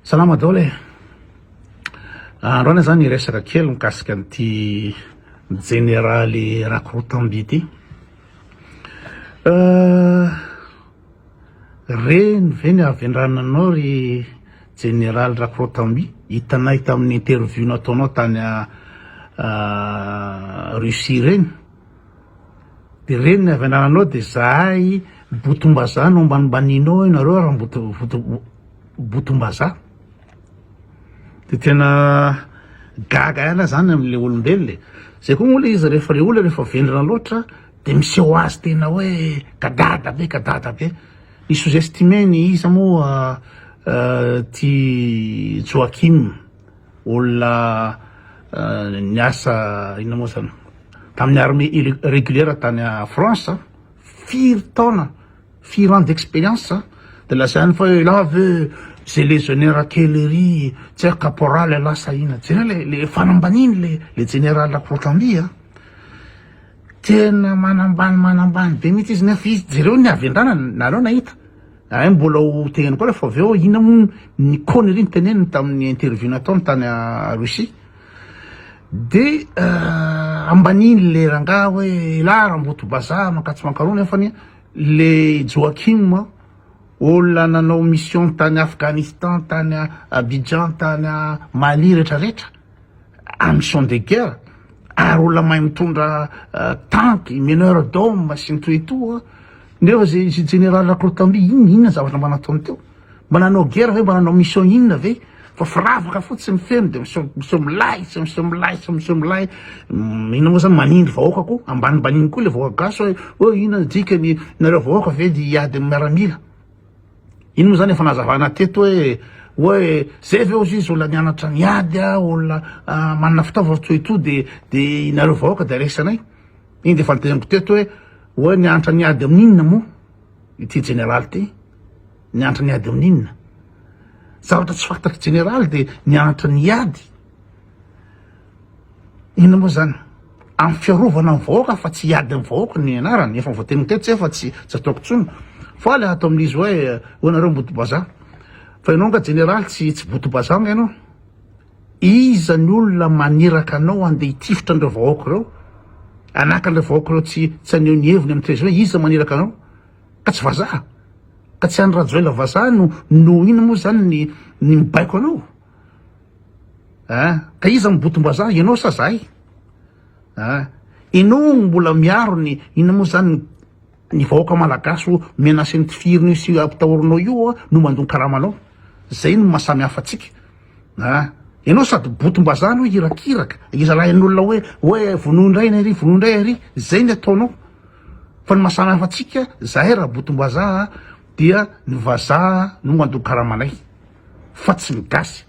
Salama daholo androana zany resaka kely mikasika an'ity généraly Rakorotamby ity. Reny ve ny avy andrananao ry généraly Rakorotamby, hitanay tamin'ny interview nataonao tany Russie reny. De reny ny avy andrananao de zahay Botombaza no mbanimbanianao nareo raha Botombaza. De tena gaga ihany zany am'le olombelona. Zay koa moa izy rehefa le olona rehefa vendrana loatra de miseho azy tena hoe kadada be. Ny sous-estimé ny iza moa ty Joakim olona niasa ina moa zany tamin'ny armée régulière tany France, 4 ans d'expérience. De la scène fa là veut c'est légionnaire artillerie, c'est caporal là ça ina. C'est les fanambaniny les général Rakorotamby tena manambany be mihitsy izy nefa izy jereo ny avy andrana nareo nahita. Mbola ho tegnany koa refa avy eo ina moa ny connerie nyteneniny tamin'ny interview nataony tany Russie. De ambaniny le rangaha hoe la raha Botombaza makatsy mankarony nefany le Joakim olona nanao mission tany Afghanistan, tany Abidjan, tany Mali rehetrarehetra a mission de guerre, ary olona mahay mitondra tank, meneur d'homme sy ny toetoa. Nefa zay général Rakorotamby inona zavatra mba nataony teo? Mba nanao guerre ve, mba nanao mission inona ve? Fa firavaka fotsiny feno de miseho milay ina moa zany manindry vahoaka ko ambanibaniny koa le vahoaka gasy hoe ina dikany nareo vahoaka ve di hiady amin'ny miaramila. Ino moa zany efa nazavana teto hoe zay ve ozy izy olona nianatra niady olona manana fitaova toetoa de nareo vahoaka de resanay. Iny de fanteneniko teto hoe nianatra niady amin'inona moa ity général ty, nianatra niady amin'inona? Zavatra tsy fataky général de nianatra niady. Ina moa zany amin'ny fiarovana amin'ny vahoaka fa tsy hiady amin'ny vahoaka ny anarany. Efa voateniko teto efa tsy ataoko tsony fa le atao amin'izy hoe nareo Botombaza. Fa ianao nga général tsy Botombaza nga ianao. Iza ny olona maniraka anao andeha hitifitra andreo vahoaka reo, anaka andreo vahoaka reo tsy aneo ny heviny amin'ny trezor, iza maniraka anao? Ka tsy vazaha, ka tsy any Rajoelina vazaha no ina moa zany ny mibaiko anao. Ka iza ny Botombaza, ianao sa zahay? Ianao mbola miaro ny ina moa zany ny vahoaka malagasy menasy ny tifiriny sy apitahorinao io no mandony karamanao. Zay no mahasamy hafa atsika. Ianao sady Botombaza no hirakiraka, iza lahy an'olona hoe vonoindray ary, zay ny ataonao. Fa ny mahasamy hafa atsika, zahay raha Botombaza dia ny vazaha no mandony karamanay, fa tsy ny gasy.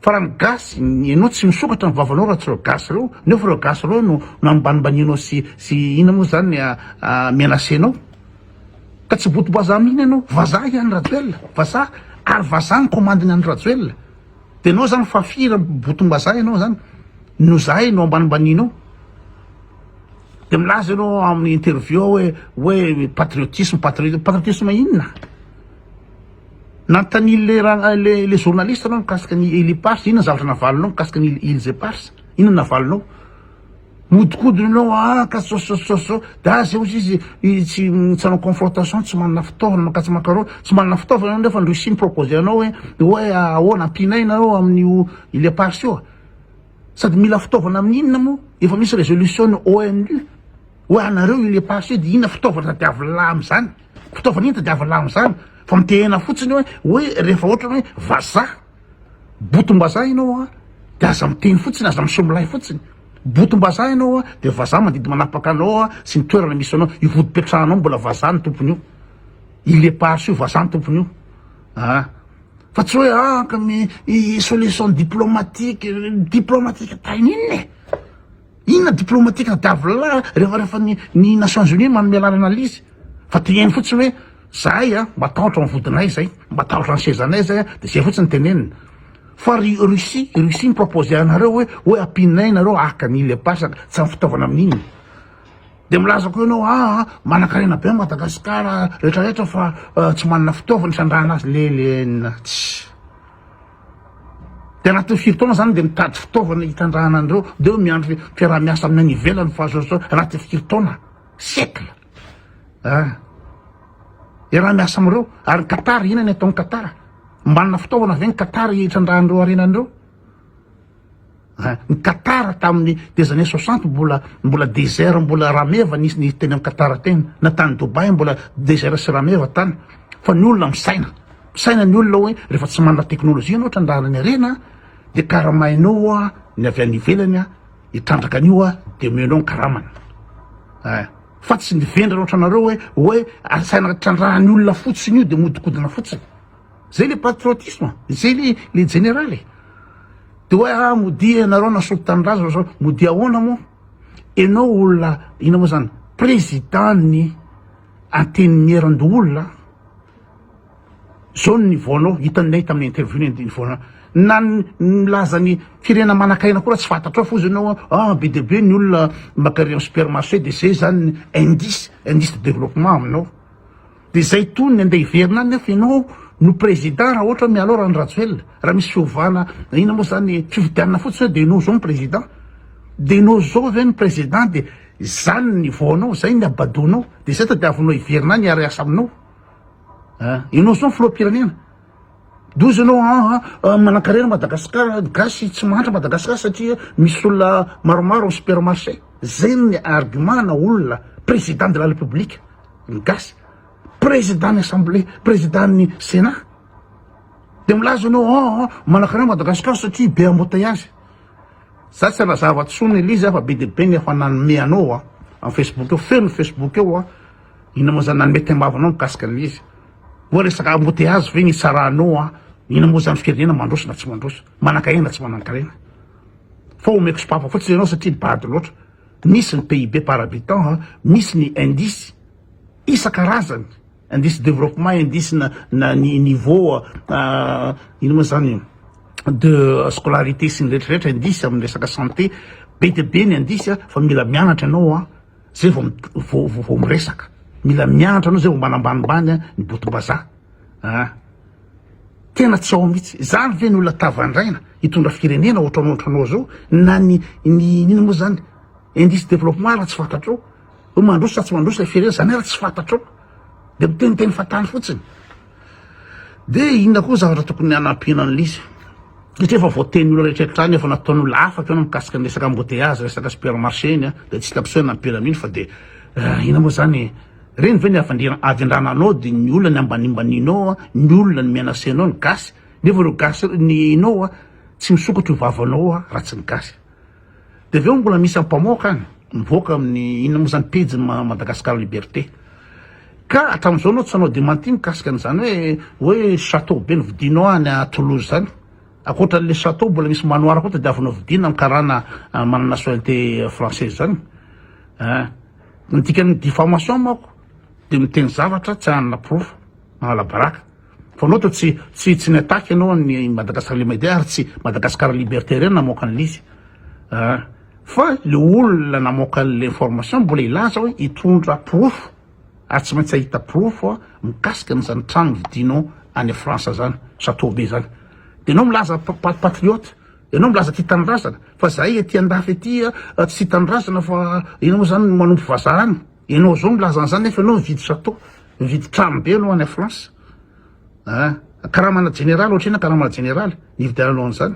Fa raha ny gasy, ianao tsy misokatra ny vavanao raha tsy reo gasy reo, nefa reo gasy reo no ambanimbanianao sy ina moa zany menacenao. Ka tsy Botombaza amin'iny ianao, vazaha ihany Rajoelina, vazaha ary vazaha ny commandiny any Rajoelina. De anao zany fafira Botombaza ianao zany, no zahay no ambanimbanianao. De milaza ianao amin'ny interview hoe patriotisme inona? Nanontany le journaliste anao mikasika ny Heli-Pars, inona zavatra navalinao mikasika ny Îles et Pars? Inona navalonao? Modikodinao ka so da zay ozy izy tsy hanao confrontation, tsy manana fitaovana makatsy makareo, tsy manana fitaovana ianao nefa ny Russie proposé anao hoe ahoana ampinay nareo amin'ny Îles et Pars io. Sady mila fitaovana amin'inona moa? Efa misy résolution ny ONU hoe anareo Îles et Pars io de inona fitaovana tadiavina am'zany? Fitaovana ina tadiavina am'zany? Fa mitehena fotsiny hoe rehefa ohatra hoe vazaha Botombaza ianao de aza miteny fotsiny, aza miseho milay fotsiny. Botombaza ianao de vazaha mandidy manapaka anao sy ny toerana misy anao, ivodipetrahanao mbola vazaha ny tompony io. Îles et Pars io vazaha ny tompony io. Fa tsy hoe ka solution diplomatique tainy inona diplomatique tadiavina rehefa ny Nations Unies manome lalana alizy. Fa teneny fotsiny hoe zahay mba tahotra ny vodinay zay, mba tahotra ny sezanay zay de zay fotsiny tenenina. Fa Russie ny proposé anareo hoe ampinay nareo aka ny Îles et Pars tsy amin'ny fitaovana amin'iny. De milaza koa ianao manan-karena be Madagasikara rehetrarehetra fa tsy manana fitaovana sandrahana azy lelena. de anatin'ny firy zany de mitady fitaovana hitandrahana andreo de miandro fiaraha-miasa amin'ny any ivelany fahazao anatin'ny firy siècle iaraha-miasa amreo ary Qatar ina ny ataon'ny Qatar manana fitaovana ve ny Qatar hitrandrahandreo arenandreo ny Qatar tamin'ny des années 60 mbola désert mbola rameva nisy ny teny amin'ny Qatar teny na tany Dubai mbola désert sy rameva tany fa ny olona misaina ny olona hoe rehefa tsy manana teknôlôjia anao trandrahana ny arena de karamainao ny avy any ivelany hitrandraka an'io de menao ny karamany fa tsy nivendra ohatra anareo hoe asaina trandrahany olona fotsiny io de modikodina fotsiny zay le patriotisme zay le généraly de hoe modi anareo nasolo tanindrazana zao modi ahoana moa enao olona ina moa zany président-ny anteny eran-doolona zao ny nivaonao hitanay tamin'ny interview ny nivaonao na milaza ny firena manakaina koa tsy fantatra ao fozy anao be de be ny olona makary amin'ny supermarché de zay zany indice de développement aminao de zay tony andeha hiverina any nefa ianao no président raha ohatra mialo raha ny rajoelona raha misy fiovana ina moa zany fividianana fotsiny de enao zao ny président de enao zao ve ny président de zany ny nivaonao zay ny abadonao de zay tadiavinao hiverina any hiary asa aminao enao zao ny filoham-pirenena dozy anao manakarena Madagasikara gasy tsy mahantra Madagasikara satria misy olona maromaro amin'ny supermarché zay ny argument na olona président de la république ny gasy président ny assemblée président ny sénat de milaza anao manakarena Madagasikara satria be embouteillage za tsy anazava tsony lizy fa be de be ny efa nanome anao amin'ny Facebook eo feno Facebook eo ina moa zany nanome tembavanao mikasika an'izy hoe resaka embouteillage ve ny tsaranao ina moa zany firenena mandroso na tsy mandroso manakaina tsy manankarena fa omeko sopapa fotsiny ianao satria bady loatra misy ny PIB par habitant misy ny indice isan-karazany indice développement indice na niveau ina moa zany de scolarité sy ny rehetrarehetra indice amin'ny resaka santé be de be ny indice fa mila mianatra anao zay vao miresaka mila mianatra anao zay vao manambanimbany ny boto-bazaha tena tsy ao mihitsy zany ve ny olona tavandraina hitondra firenena ohatranao zao na ny ina moa zany indice développement raha tsy fantatrao mandroso sa tsy mandroso la firenena zany raha tsy fantatrao de miteniteny fatany fotsiny de inona koa zavatra tokony anampihana an'izy satria efa voateny olona rehetrarehetra any efa nataon'olona afaka anao mikasika ny resaka embouteillage resaka supermarché iny de tsy tapisoa nampihana mihiny fa de ina moa zany reny ve ny avindrana anao de ny olona ny ambanimbaninao ny olona ny menacé anao ny gasy nefa reo gasy ny inao tsy misokatra io vavanao raha tsy ny gasy de aveo mbola misy ampamoaka any mivoaka amin'ny ina moa zany pejy Madagascar Liberté ka hatramin'izao anao tsy anao démenti mikasika an'izany hoe château be novidinao any à Toulouse zany akoatra le château mbola misy manoara koa tadiavinao vidina mikarana manana nationalité française zany ny dikany diffamation mako de miteny zavatra tsy hanana proof manala baraka fa anao to tsy niataky anao ny Madagascar Liberté ary tsy Madagascar Liberté reny namoaka an'izy fa le olona namoaka l'information mbola ilaza hoe hitondra proof ary tsy maintsy ahita proof mikasika an'izany trano vidinao any France zany château be zany de enao milaza patriote enao milaza tia tanindrazana fa zahay ety andafy ety tsy tanindrazana fa ina moa zany manompo vazaha any enao zao milaza an'izany nefa enao mividy château mividy trano be anao any a France karamana général ohatrina karamana général nividiananao an'izany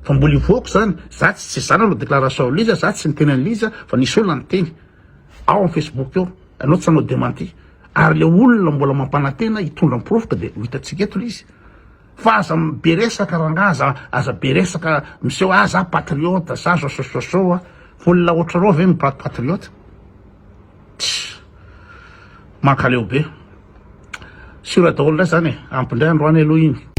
fa mbola ivoako zany za tsy zany aloha déclaration liza za tsy niteny an'liza fa nisy olona niteny ao amin'ny Facebook eo anao tsy anao démenti ary le olona mbola mampanantena hitondra proof ka de hitatsika eto lizy fa aza be resaka rangaza aza be resaka miseho za patriote za sosososo fa olona ohatra reo ve patriote mankaleo be sura daholo zany ampindray androany aloha iny